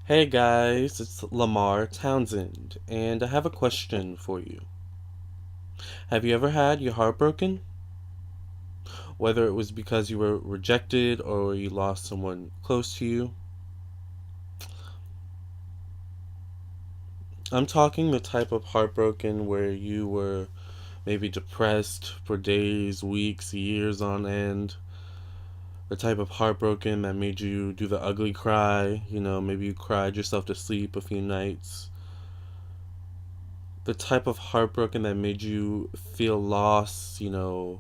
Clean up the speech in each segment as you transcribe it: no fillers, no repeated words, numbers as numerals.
Hey guys, it's Lamarr Townsend, and I have a question for you. Have you ever had your heart broken? Whether it was because you were rejected or you lost someone close to you? I'm talking the type of heartbroken where you were maybe depressed for days, weeks, years on end. The type of heartbroken that made you do the ugly cry. Maybe you cried yourself to sleep a few nights. The type of heartbroken that made you feel lost, in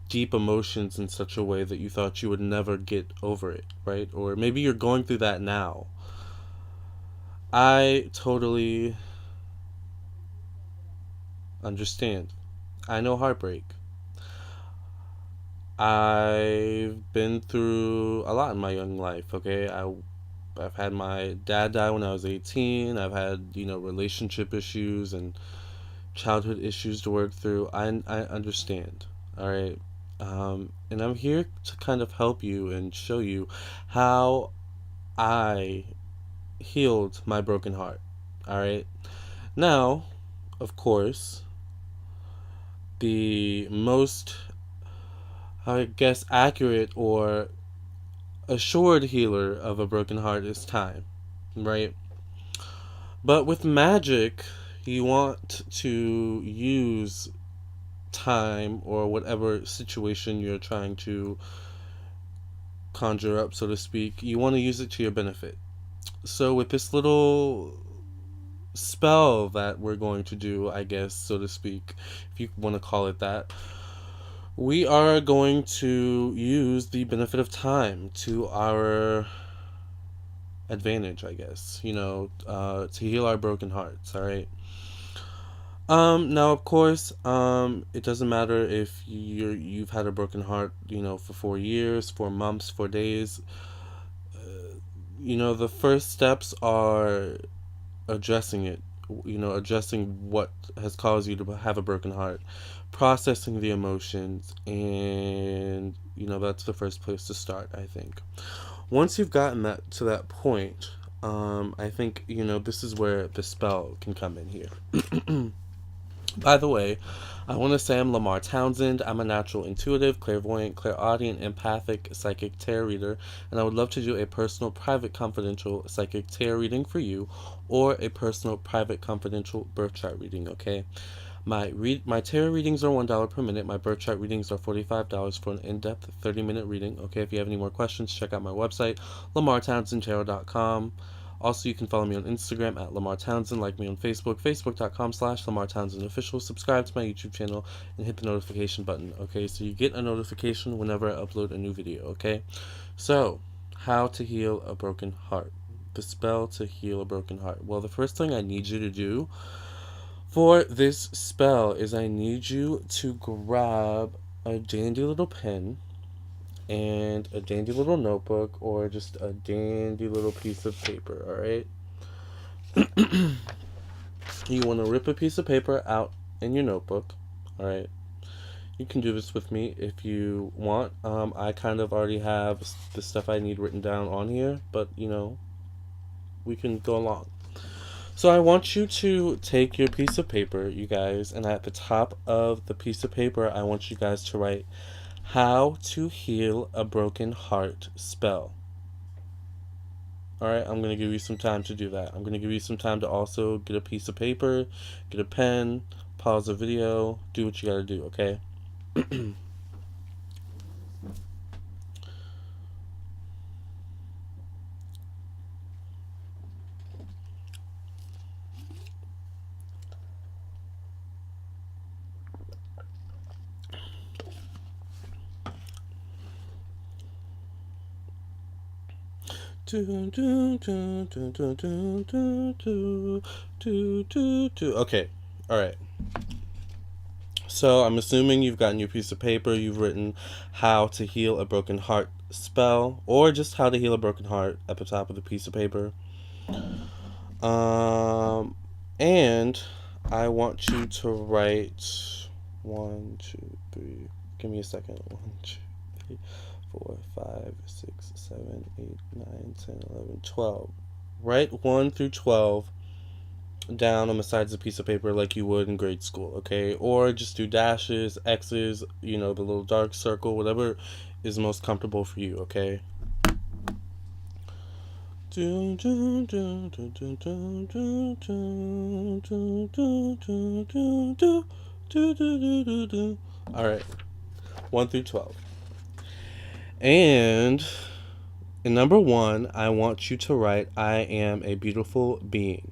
deep emotions in such a way that you thought you would never get over it, right? Or maybe you're going through that now. I totally understand. I know heartbreak. I've been through a lot in my young life, okay? I've had my dad die when I was 18. I've had, relationship issues and childhood issues to work through. I understand, all right? And I'm here to kind of help you and show you how I healed my broken heart. All right. Now, of course, the most, I guess, accurate or assured healer of a broken heart is time, right? But with magic, you want to use time or whatever situation you're trying to conjure up, so to speak. You want to use it to your benefit. So, with this little spell that we're going to do, I guess, so to speak, if you want to call it that, we are going to use the benefit of time to our advantage, I guess, to heal our broken hearts, all right? Now of course, it doesn't matter if you've had a broken heart, for 4 years, 4 months, 4 days. The first steps are addressing it, addressing what has caused you to have a broken heart, processing the emotions, and that's the first place to start, I think. Once you've gotten that to that point, I think this is where the spell can come in here. By the way, I want to say I'm Lamarr Townsend. I'm a natural intuitive, clairvoyant, clairaudient, empathic, psychic tarot reader, and I would love to do a personal, private, confidential psychic tarot reading for you, or a personal, private, confidential birth chart reading. Okay, my tarot readings are $1 per minute. My birth chart readings are $45 for an in-depth 30-minute reading. Okay, if you have any more questions, check out my website, lamartownsendtarot.com. Also, you can follow me on Instagram at Lamarr Townsend, like me on Facebook, facebook.com/Lamarr Townsend Official, subscribe to my YouTube channel, and hit the notification button, okay? So you get a notification whenever I upload a new video, okay? So, how to heal a broken heart. The spell to heal a broken heart. Well, the first thing I need you to do for this spell is I need you to grab a dandy little pen and a dandy little notebook or just a dandy little piece of paper, alright? You want to rip a piece of paper out in your notebook, alright? You can do this with me if you want. I kind of already have the stuff I need written down on here, but we can go along. So I want you to take your piece of paper, you guys, and at the top of the piece of paper, I want you guys to write how to heal a broken heart spell. Alright, I'm going to give you some time to do that. I'm going to give you some time to also get a piece of paper, get a pen, pause the video, do what you got to do, okay? Okay, alright. So I'm assuming you've gotten your piece of paper, you've written how to heal a broken heart spell, or just how to heal a broken heart at the top of the piece of paper. And I want you to write 1, 2, 3. Give me a second. 1, 2, 3, 4, 5, 6, 7, 8, 9, 10, 11, 12. Write 1 through 12 down on the sides of a piece of paper like you would in grade school, okay? Or just do dashes, X's, the little dark circle, whatever is most comfortable for you, okay? Alright, 1 through 12. And in number 1, I want you to write, I am a beautiful being.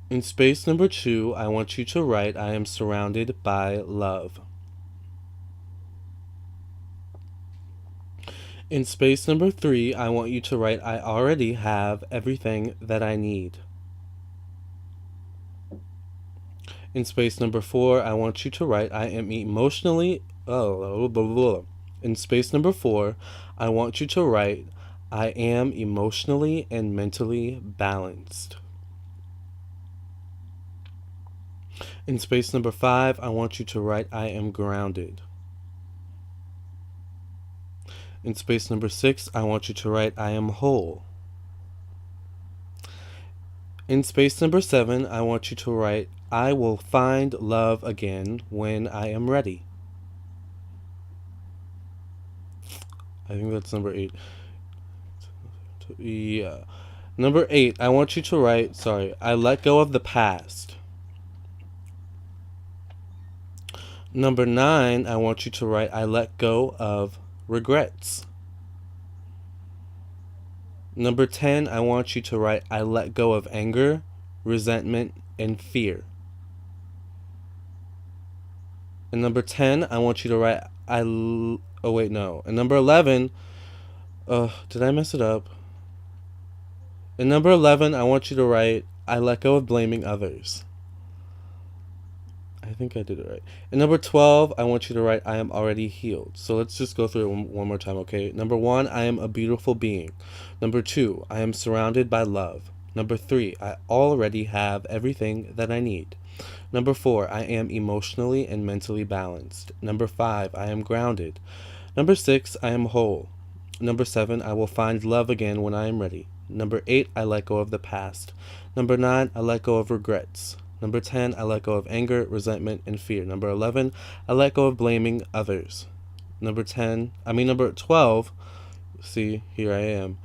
In space number 2, I want you to write, I am surrounded by love. In space number 3, I want you to write, I already have everything that I need. In space number 4, I want you to write, I am emotionally... In space number 4, I want you to write, I am emotionally and mentally balanced. In space number 5, I want you to write, I am grounded. In space number 6, I want you to write, I am whole. In space number 7, I want you to write, I will find love again when I am ready. I think that's number 8. Yeah. Number 8, I want you to write, I let go of the past. Number 9, I want you to write, I let go of regrets. Number 10, I want you to write, I let go of anger, resentment, and fear. And number 10, I want you to write, And number 11, did I mess it up? In number 11, I want you to write, I let go of blaming others. I think I did it right. In number 12, I want you to write, I am already healed. So let's just go through it one more time, okay? Number 1, I am a beautiful being. Number 2, I am surrounded by love. Number 3, I already have everything that I need. Number 4, I am emotionally and mentally balanced. Number 5, I am grounded. Number 6, I am whole. Number 7, I will find love again when I am ready. Number 8, I let go of the past. Number 9, I let go of regrets. Number 10, I let go of anger, resentment, and fear. Number 11, I let go of blaming others. Number 12, see, here I am.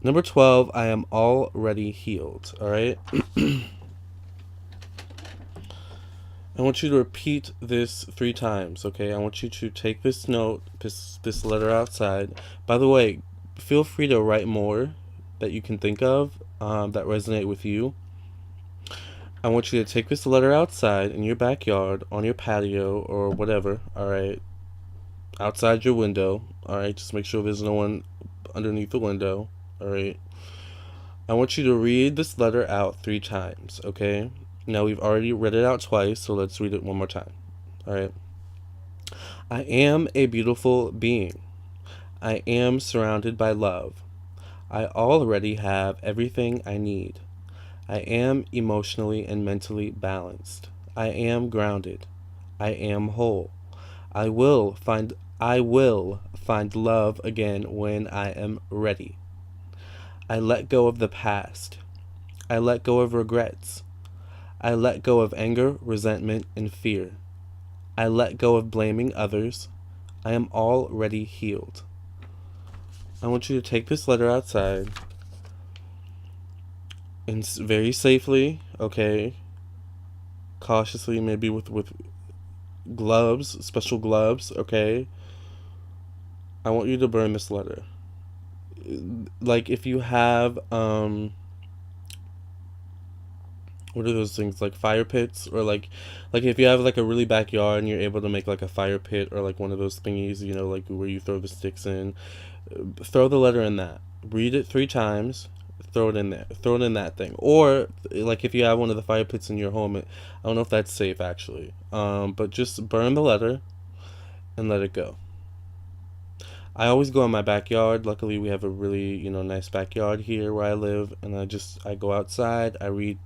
Number 12, I am already healed, all right? I want you to repeat this 3 times, okay? I want you to take this note, this letter outside. By the way, feel free to write more that you can think of that resonate with you. I want you to take this letter outside in your backyard, on your patio, or whatever, alright? Outside your window, alright? Just make sure there's no one underneath the window, alright? I want you to read this letter out 3 times, okay? Now, we've already read it out twice, so let's read it one more time, alright? I am a beautiful being. I am surrounded by love. I already have everything I need. I am emotionally and mentally balanced. I am grounded. I am whole. I will find love again when I am ready. I let go of the past. I let go of regrets. I let go of anger, resentment, and fear. I let go of blaming others. I am already healed. I want you to take this letter outside and very safely, okay, cautiously, maybe with gloves, special gloves, okay. I want you to burn this letter. Like, if you have what are those things, like fire pits, or like if you have like a really backyard and you're able to make like a fire pit, or like one of those thingies, like where you throw the sticks in, throw the letter in that, read it 3 times, throw it in there, throw it in that thing. Or like if you have one of the fire pits in your home, I don't know if that's safe actually, but just burn the letter and let it go. I always go in my backyard. Luckily we have a really nice backyard here where I live, and I go outside, I read.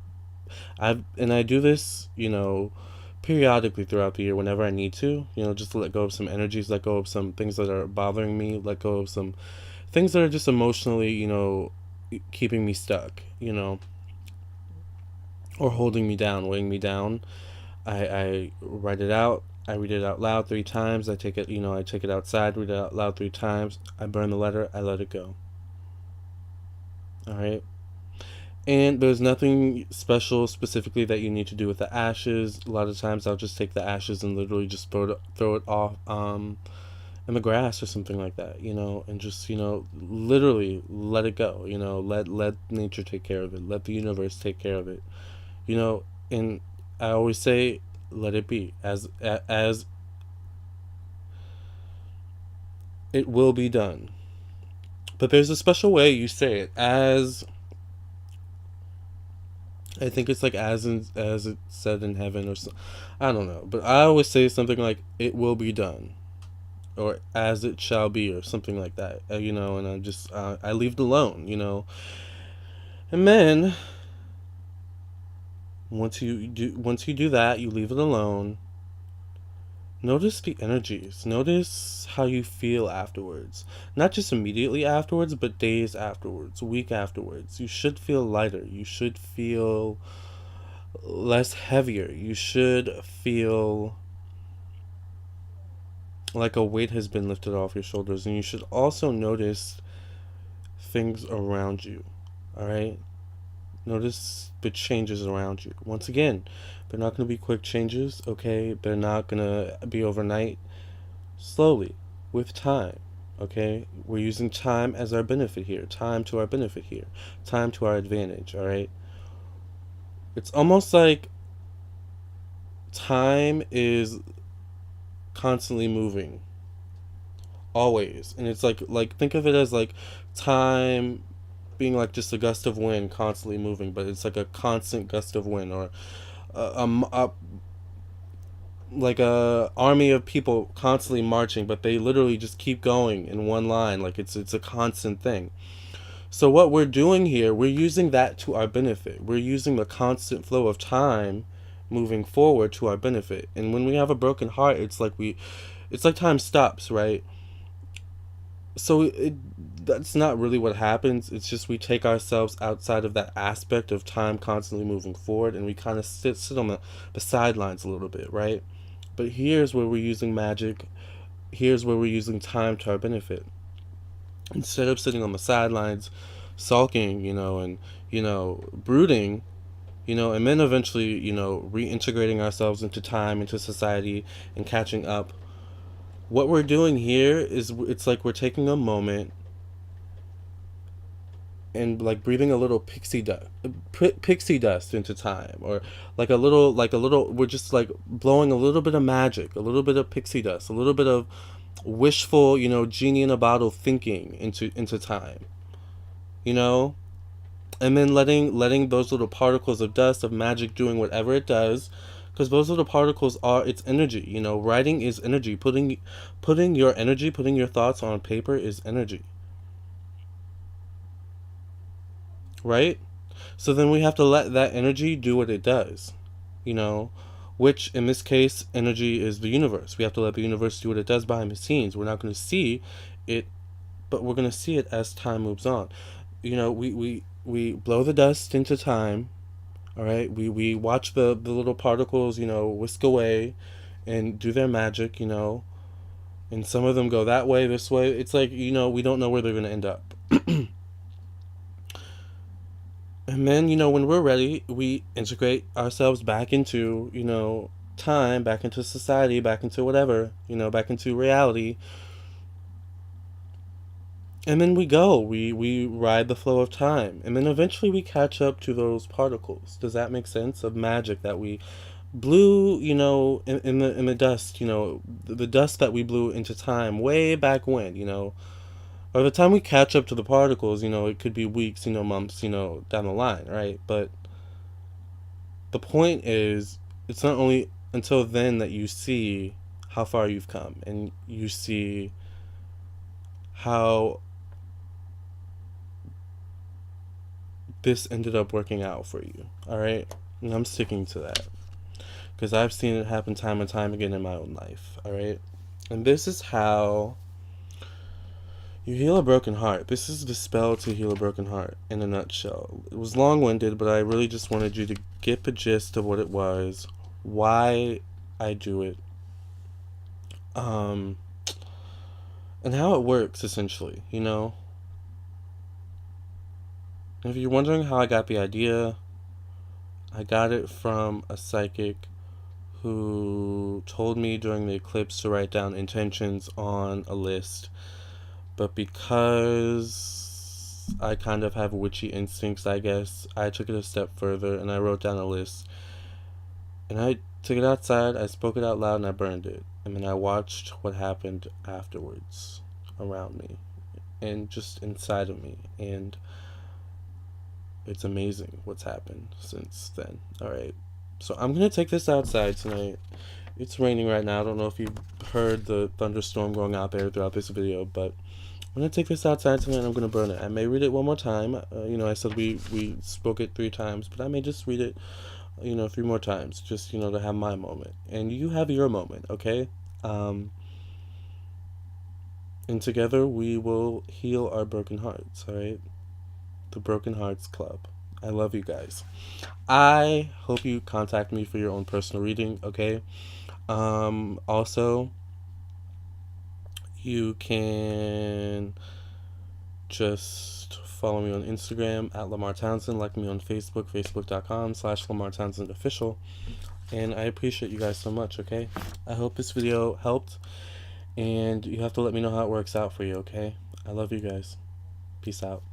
I do this, periodically throughout the year whenever I need to, just to let go of some energies, let go of some things that are bothering me, let go of some things that are just emotionally, keeping me stuck, or holding me down, weighing me down. I write it out. I read it out loud 3 times. I take it outside, read it out loud 3 times. I burn the letter. I let it go. All right. And there's nothing special specifically that you need to do with the ashes. A lot of times I'll just take the ashes and literally just throw it off in the grass or something like that, and just, literally let it go, let nature take care of it. Let the universe take care of it. And I always say let it be as it will be done. But there's a special way you say it, as I think it's like as it's said in heaven, or so, I don't know, but I always say something like it will be done, or as it shall be, or something like that. And I leave it alone. And then once you do that, you leave it alone. Notice the energies. Notice how you feel afterwards. Not just immediately afterwards, but days afterwards, week afterwards. You should feel lighter. You should feel less heavier. You should feel like a weight has been lifted off your shoulders. And you should also notice things around you. All right? Notice the changes around you. Once again, they're not going to be quick changes, okay? They're not going to be overnight. Slowly, with time, okay? We're using time as our benefit here. Time to our benefit here. Time to our advantage, all right? It's almost like time is constantly moving. Always. And it's like think of it as like time being like just a gust of wind constantly moving, but it's like a constant gust of wind, or a like a army of people constantly marching, but they literally just keep going in one line, like it's a constant thing. So what we're doing here, we're using that to our benefit. We're using the constant flow of time moving forward to our benefit. And when we have a broken heart, it's like time stops, right? So that's not really what happens. It's just we take ourselves outside of that aspect of time constantly moving forward, and we kind of sit on the sidelines a little bit, right? But here's where we're using magic. Here's where we're using time to our benefit. Instead of sitting on the sidelines, sulking, and brooding, and then eventually, reintegrating ourselves into time, into society, and catching up. What we're doing here is it's like we're taking a moment and like breathing a little pixie dust into time, or like a little we're just like blowing a little bit of magic, a little bit of pixie dust, a little bit of wishful, genie in a bottle thinking into time, you know and then letting those little particles of dust, of magic, doing whatever it does, because those little particles are its energy. Writing is energy. Putting your energy, putting your thoughts on paper is energy, right? So then we have to let that energy do what it does, you know, which in this case, energy is the universe. We have to let the universe do what it does behind the scenes. We're not going to see it, but we're going to see it as time moves on. We blow the dust into time, all right? We watch the little particles, whisk away and do their magic, and some of them go that way, this way. It's like, we don't know where they're going to end up. And then, when we're ready, we integrate ourselves back into, time, back into society, back into whatever, back into reality. And then we go. We ride the flow of time. And then eventually we catch up to those particles. Does that make sense? Of magic that we blew, in the dust, the dust that we blew into time way back when, by the time we catch up to the particles, it could be weeks, months, down the line, right? But the point is, it's not only until then that you see how far you've come, and you see how this ended up working out for you, all right? And I'm sticking to that because I've seen it happen time and time again in my own life, all right? And this is how You heal a broken heart. This is the spell to heal a broken heart in a nutshell. It was long winded, but I really just wanted you to get the gist of what it was, why I do it, um, and how it works, essentially, you know? And if you're wondering how I got the idea, I got it from a psychic who told me during the eclipse to write down intentions on a list. But because I kind of have witchy instincts, I guess, I took it a step further and I wrote down a list. And I took it outside, I spoke it out loud, and I burned it. And then I watched what happened afterwards around me and just inside of me. And it's amazing what's happened since then. Alright. So I'm going to take this outside tonight. It's raining right now. I don't know if you heard the thunderstorm going out there throughout this video, but I'm gonna take this outside tonight and I'm gonna burn it. I may read it one more time. I said we spoke it 3 times, but I may just read it, 3 more times, just to have my moment. And you have your moment, okay? And together we will heal our broken hearts, alright? The Broken Hearts Club. I love you guys. I hope you contact me for your own personal reading, okay? Also, you can just follow me on Instagram at Lamarr Townsend, like me on Facebook, facebook.com/Lamarr Townsend official. And I appreciate you guys so much, okay? I hope this video helped, and you have to let me know how it works out for you, okay? I love you guys. Peace out.